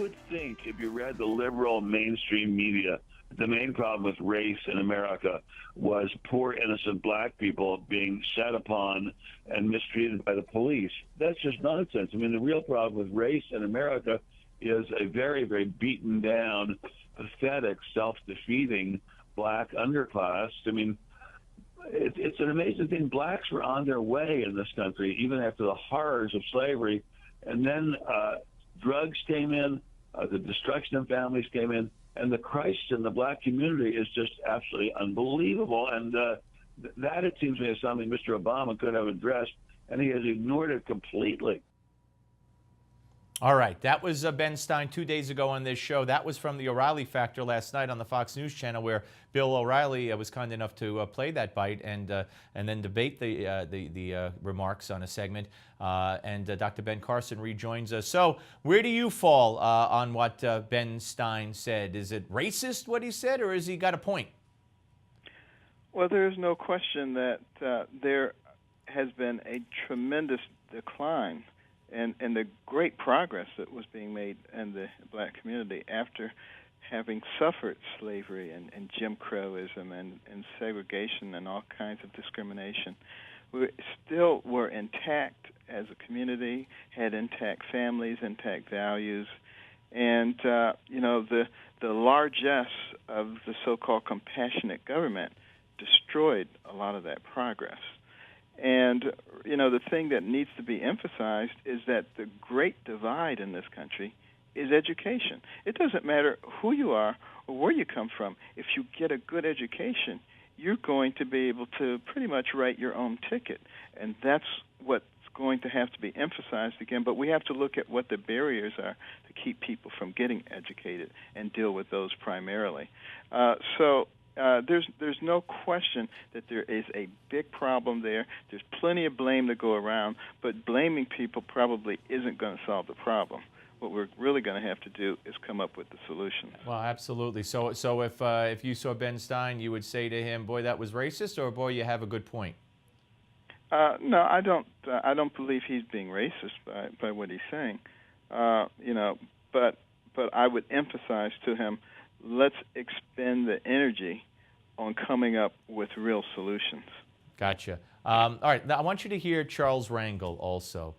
would think if you read the liberal mainstream media, the main problem with race in America was poor innocent black people being sat upon and mistreated by the police. That's just nonsense. I mean, the real problem with race in America is a very, very beaten down, pathetic, self-defeating black underclass. I mean, it's an amazing thing. Blacks were on their way in this country, even after the horrors of slavery. And then drugs came in, the destruction of families came in, and the crisis in the black community is just absolutely unbelievable. And that, it seems to me, is something Mr. Obama could have addressed, and he has ignored it completely. All right, that was Ben Stein 2 days ago on this show. That was from the O'Reilly Factor last night on the Fox News channel, where Bill O'Reilly was kind enough to play that bite and then debate the remarks on a segment. And Dr. Ben Carson rejoins us. So, where do you fall on what Ben Stein said? Is it racist what he said, or has he got a point? Well, there is no question that there has been a tremendous decline and the great progress that was being made in the black community after having suffered slavery and Jim Crowism and segregation and all kinds of discrimination. We still were intact as a community, had intact families, intact values, and the largesse of the so-called compassionate government destroyed a lot of that progress. And, the thing that needs to be emphasized is that the great divide in this country is education. It doesn't matter who you are or where you come from. If you get a good education, you're going to be able to pretty much write your own ticket. And that's what's going to have to be emphasized again. But we have to look at what the barriers are to keep people from getting educated and deal with those primarily. There's no question that there is a big problem there. There's plenty of blame to go around, but blaming people probably isn't going to solve the problem. What we're really going to have to do is come up with the solutions. Well, absolutely. So if you saw Ben Stein, you would say to him, "Boy, that was racist," or "Boy, you have a good point"? No, I don't. I don't believe he's being racist by what he's saying. But I would emphasize to him, let's expend the energy on coming up with real solutions. Gotcha. All right, now I want you to hear Charles Rangel also.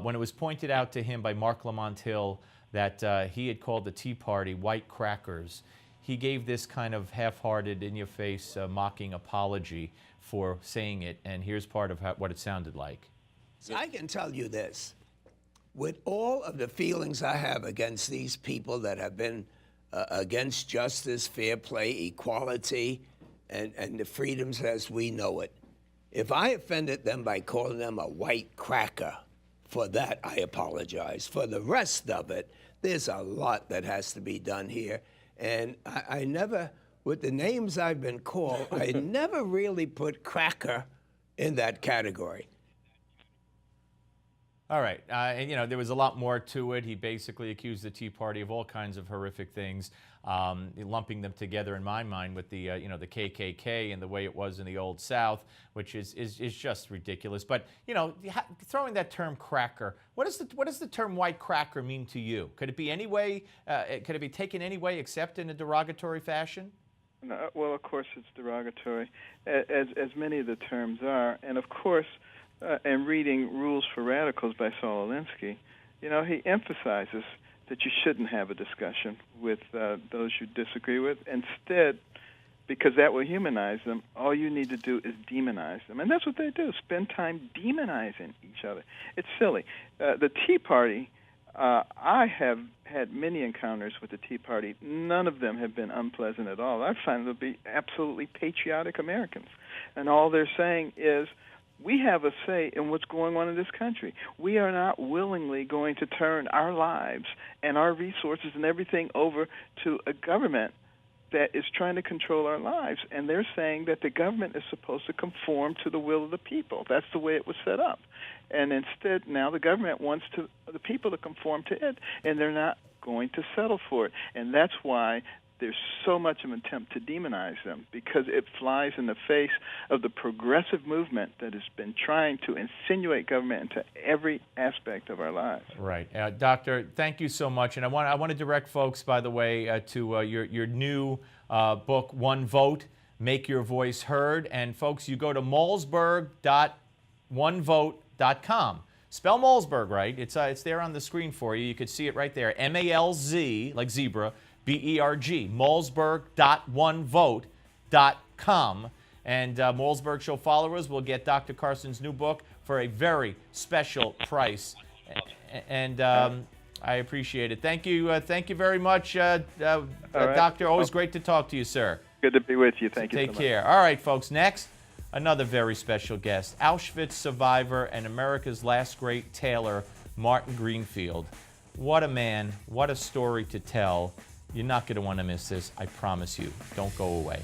When it was pointed out to him by Mark Lamont Hill that he had called the Tea Party white crackers, he gave this kind of half-hearted, in-your-face, mocking apology for saying it, and here's part of what it sounded like. I can tell you this. With all of the feelings I have against these people that have been against justice, fair play, equality, and the freedoms as we know it, if I offended them by calling them a white cracker, for that I apologize. For the rest of it, there's a lot that has to be done here. And I never, with the names I've been called, I never really put cracker in that category. All right, and there was a lot more to it. He basically accused the Tea Party of all kinds of horrific things, lumping them together in my mind with the the KKK and the way it was in the Old South, which is just ridiculous. But throwing that term cracker, what does the term white cracker mean to you? Could it be any way? Could it be taken any way except in a derogatory fashion? No, well, of course it's derogatory, as many of the terms are, and of course. And reading Rules for Radicals by Saul Alinsky, he emphasizes that you shouldn't have a discussion with those you disagree with. Instead, because that will humanize them, all you need to do is demonize them. And that's what they do, spend time demonizing each other. It's silly. The Tea Party, I have had many encounters with the Tea Party. None of them have been unpleasant at all. I find them to be absolutely patriotic Americans. And all they're saying is, we have a say in what's going on in this country. We are not willingly going to turn our lives and our resources and everything over to a government that is trying to control our lives. And they're saying that the government is supposed to conform to the will of the people. That's the way it was set up. And instead, now the government wants the people to conform to it, and they're not going to settle for it. And that's why there's so much of an attempt to demonize them because it flies in the face of the progressive movement that has been trying to insinuate government into every aspect of our lives. Right. Doctor, thank you so much. And I want to direct folks, by the way, to your new book, One Vote, Make Your Voice Heard. And folks, you go to malzberg.onevote.com. Spell Malzberg right. It's there on the screen for you. You could see it right there. M-A-L-Z, like zebra, B-E-R-G. Malzberg.onevote.com. And Malzberg Show followers will get Dr. Carson's new book for a very special price. And I appreciate it. Thank you very much, Doctor. Always great to talk to you, sir. Good to be with you. Thank you so much. Take care. All right, folks. Next, another very special guest, Auschwitz survivor and America's last great tailor, Martin Greenfield. What a man. What a story to tell. You're not going to want to miss this. I promise you. Don't go away.